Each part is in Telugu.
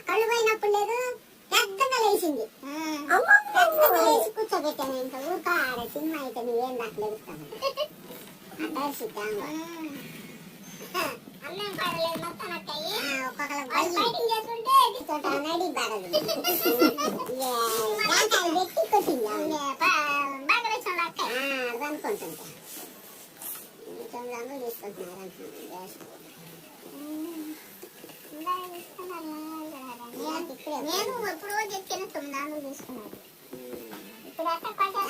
కళ్ళు పోయినప్పుడు లేదు పెద్దగా లేచింది. పెద్దగా లేచి కూర్చోబెట్టాను. ఇంకా ఊరుక ఆడ సినిమా అయితే నువ్వేం దాకా లేస్తాను అన్నం పడలేదు మొత్తం అక్కయ్యి బయటింగ్ చేస్తుంటే నడి పడదు పెట్టి కొట్టింది బాగా వేసాడు అక్క అనుకుంటుంటే రంగులు తీసుకుంటున్నారు నేను ఎప్పుడో చెప్తాను 9 రంగులు తీసుకున్నాను. ఇప్పుడు అక్క 8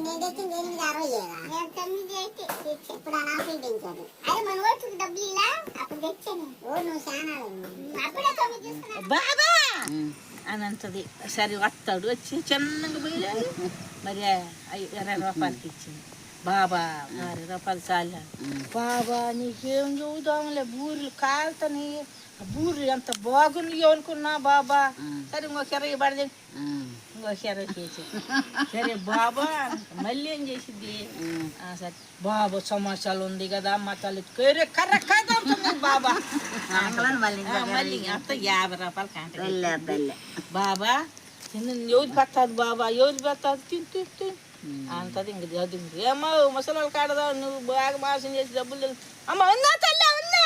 నేను తెచ్చింది 860 ఇప్పుడు అనాఫీలు పెంచాడు. అదే మన ఓటుకు డబ్బులు ఇలా అప్పుడు తెచ్చాను. నువ్వు చాలా అప్పుడే 9 తీసుకున్నా బాబా అని అంటది. సరే వస్తాడు వచ్చి చిన్నగా పోయాడు. మరి 20 రూపాయలకి ఇచ్చింది. బాబా 20 రూపాయలు చాలు. బాబా నీకేం చూద్దాంలే బూరెలు కాలుతాని బూరెలు ఎంత బాగున్నాయో అనుకున్నా బాబా. సరే ఇంకొక 20 పడదు ఇంకొక 20 చేసి సరే బాబా మళ్ళీ ఏం చేసిద్ది. సరే బాబా సమస్యలు ఉంది కదా మా తల్లి కర్ర కదుతుంది బాబా మళ్ళీ అంత 50 రూపాయలు కాంట బాబా ఎవరు పెట్టాదు బాబా ఎవరు పెట్టాదు తిని అంతది ఇంక చదువు ఏమో ముసలి కాడదా నువ్వు బాగా మాసం చేసి డబ్బులు తెలుసు అమ్మ ఉన్నా తల్లి ఉన్నా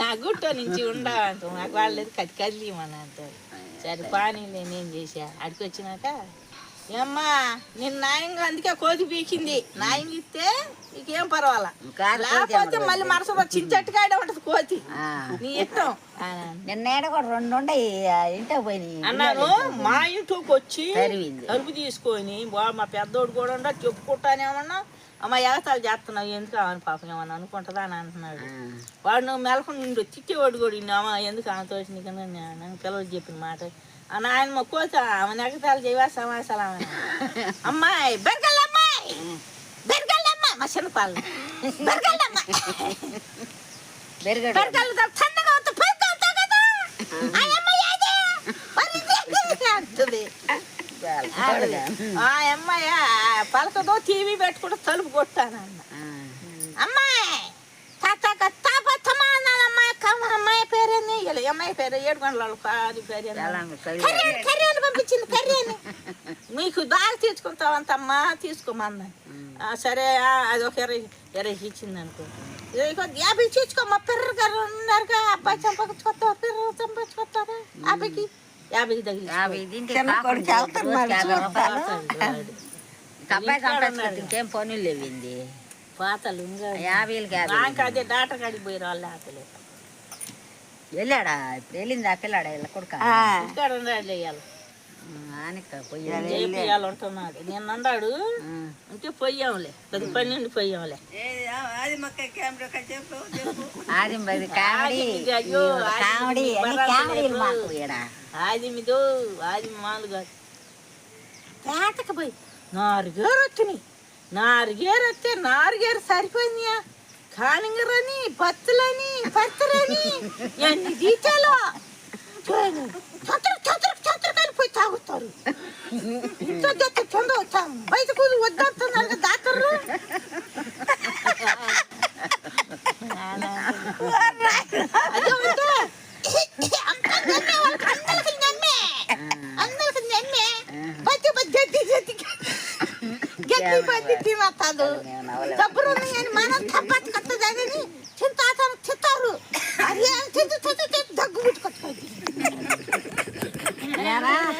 ఆ గుట్ట నుంచి ఉండవంట నాకు వాళ్ళేది కదిలి మన అంటారు. సరే పానీ నేనేం చేసా అడికి వచ్చినాక ఏమ్మా నేను నాయంగా అందుకే కోతి పీకింది నాయంగా ఇస్తే నీకేం పర్వాలా లేకపోతే మళ్ళీ మనసు చించట్టుకాడే ఉంటది కోతి నీ ఇష్టం. నిన్న కూడా 2 ఉండే ఇంటికి పోయి అన్నాను. మా ఇంట్లోకి వచ్చి తలుపు తీసుకొని మా పెద్దోడు కూడా చెప్పుకుంటానేమన్నా అమ్మ ఎగతాలు చేస్తున్నావు ఎందుకు అవని పాపం ఏమన్నా అనుకుంటుందా అని అంటున్నాడు. వాడు నువ్వు మెలకుండా ఉండు తిట్టేవాడు కూడా అమ్మ ఎందుకు ఆమె తోచి నీకు నన్ను పిల్లలు చెప్పిన మాట ఆయన మా కోత ఆమె ఎగతాలు చేయవా సమాసాలు ఆమె అమ్మాయి బెరగల్లమ్మాయి బెరగల్లమ్మ మా చిన్నపాలు బెరగల్లమ్మ బెరగలు సన్నగా కదా అంటుంది. ఆ అమ్మాయి పలకదో టీవీ పెట్టుకుంటే తలుపు కొట్టాను అన్న అమ్మాయి అమ్మాయి పేరేంది అమ్మాయి పేరు 7 గంటల కాదు కర్రీ పంపించింది కర్రీ అని మీకు దారి తీసుకుంటావంతమ్మా తీసుకోమన్నా. సరే అది ఒక 20 ఇచ్చింది అనుకో 50 తీసుకోమ్మా పిర్రగారు ఉన్నారుగా అబ్బాయి చంపకొచ్చుకొస్తారు పిర్ర చంపకొచ్చుకొస్తారు అబ్బాయికి 50 తగిలి ఇంకేం పనులు లేవింది పాతలు 50 అదే డాక్టర్ కాడికి పోయి వాళ్ళు ఆకలి వెళ్ళాడా ఇప్పుడు వెళ్ళింది ఆ పిల్లాడా ఇలా కొడుక ఇక్కడ వేయాలి ఉంటున్నాడు నేను అన్నాడు అంటే పోయాములే 10-12 పోయాములే ఆది మీదో ఆది మామూలుగా తేటకు పోయి 4 గేరు వచ్చినాయి 4 గేరు వస్తే 4 గేరు సరిపోయిందియా కానింగరని బత్తులని పత్తులని ఎన్ని దీచాలో పోయి తాగుతారు బయట కూలి వద్దంటున్నారు డాక్టర్లు గట్టి పట్టి తినతాడు డబ్బులు ఉన్నాయని మనం తప్పట్టు కట్టదని తింటారు అది దగ్గు పుట్టుకొచ్చుకోవచ్చు.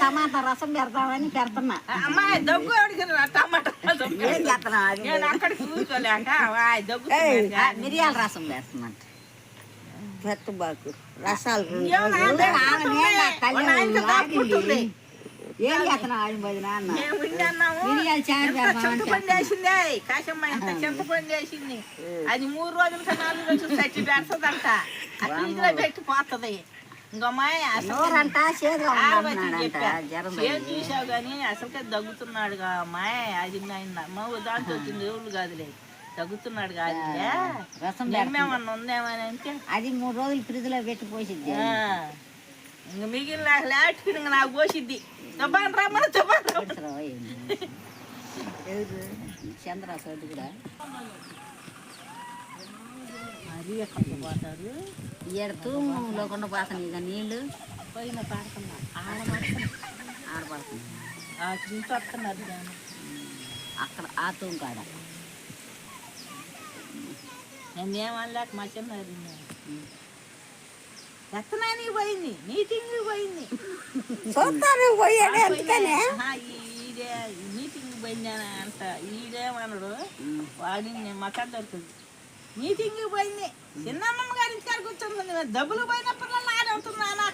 టమాటా రసం పెడతామని పెడుతున్నా అమ్మాయి దగ్గు అడిగిన టమాటా రసం నేను అక్కడికి ఊరుకోలేక దగ్గు మిరియాల రసం పెడుతున్నట్టు పెట్టుబాకు రసాలు ఏం చేస్తున్నావు ఆయన బదినా చింతపండు వేసింది కాశమ్మ ఇంత చింతపండు వేసింది అది 3 రోజుల 4 రోజులు చచ్చి పెడుతుందంట ఫ్రిడ్జ్ లో పెట్టి పోతుంది. ఇంకమ్మాయి చూసావు కానీ అసలుకే దగ్గుతున్నాడుగా అమ్మాయి అది దాంట్లో వచ్చింది ఎవరు కాదులే దగ్గుతున్నాడు కాదు ఏమేమన్నా ఉందేమని అంటే అది 3 రోజులు ఫ్రిడ్జ్ లో పెట్టి పోసిద్ది. ఇంక మిగిలిన లాట్ నాకు పోసిద్ది. ఎవరు చంద్ర చోటు కూడా మరీ ఎక్కడ పోతారు ఈడ తూము లేకుండా పోతాను ఇక నీళ్ళు పోయిన పాడుతున్నా ఆడపడుతుంది ఆ ఇంటి వస్తున్నారు జనం. అక్కడ ఆ తూము కాడ నేనేమనలేక మా చిన్న ఎత్తనాని పోయింది మీటింగ్ పోయింది చూస్తాను పోయాడు అందుకనే ఈడే మీటింగ్ పోయింది అంట ఈడేమన్నాడు వాడిని మాట్లాడుతుంది మీటింగ్ పోయింది చిన్నమ్మ గారి ఇంటికాడ కూర్చొని డబ్బులు పోయినప్పుడు ఆడవుతున్నానా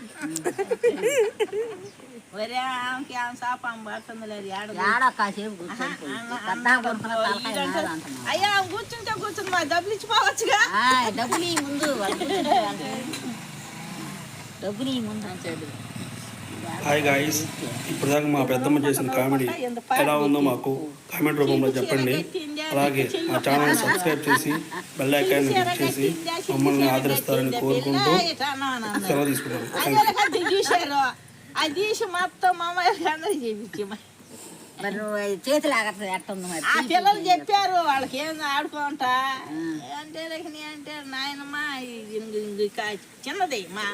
ఒరే ఆమెకి ఆమె శాపం పడుతుంది లేదు ఏడా కాసేపు అయ్యా కూర్చుంటే కూర్చుంది మా డబ్బులు ఇచ్చిపోవచ్చుగా డబ్బులు ఈ ముందు డబ్బులు ఈ ముందు అంటాడు. హాయ్ గాయ్స్, ఇప్పుడు దాకా మా పెద్దమ్మ చేసిన కామెడీ ఎలా ఉందో మాకు కామెంట్ రూపంలో చెప్పండి. అలాగే మా ఛానల్ సబ్స్క్రైబ్ చేసి బెల్ ఐకాన్ క్లిక్ చేసి మమ్మల్ని ఆదరిస్తారని కోరుకుంటూ సెలవు తీసుకుంటాను. చూశారు అది తీసి మొత్తం మా అమ్మాయి అందరూ చేయించి మరి నువ్వు చేతులు ఆగట్లేదు ఎట్టుంది మరి ఆ పిల్లలు చెప్పారు వాళ్ళకి ఏం ఆడుకుంటా అంటే అంటే నాయనమ్మ చిన్నది మా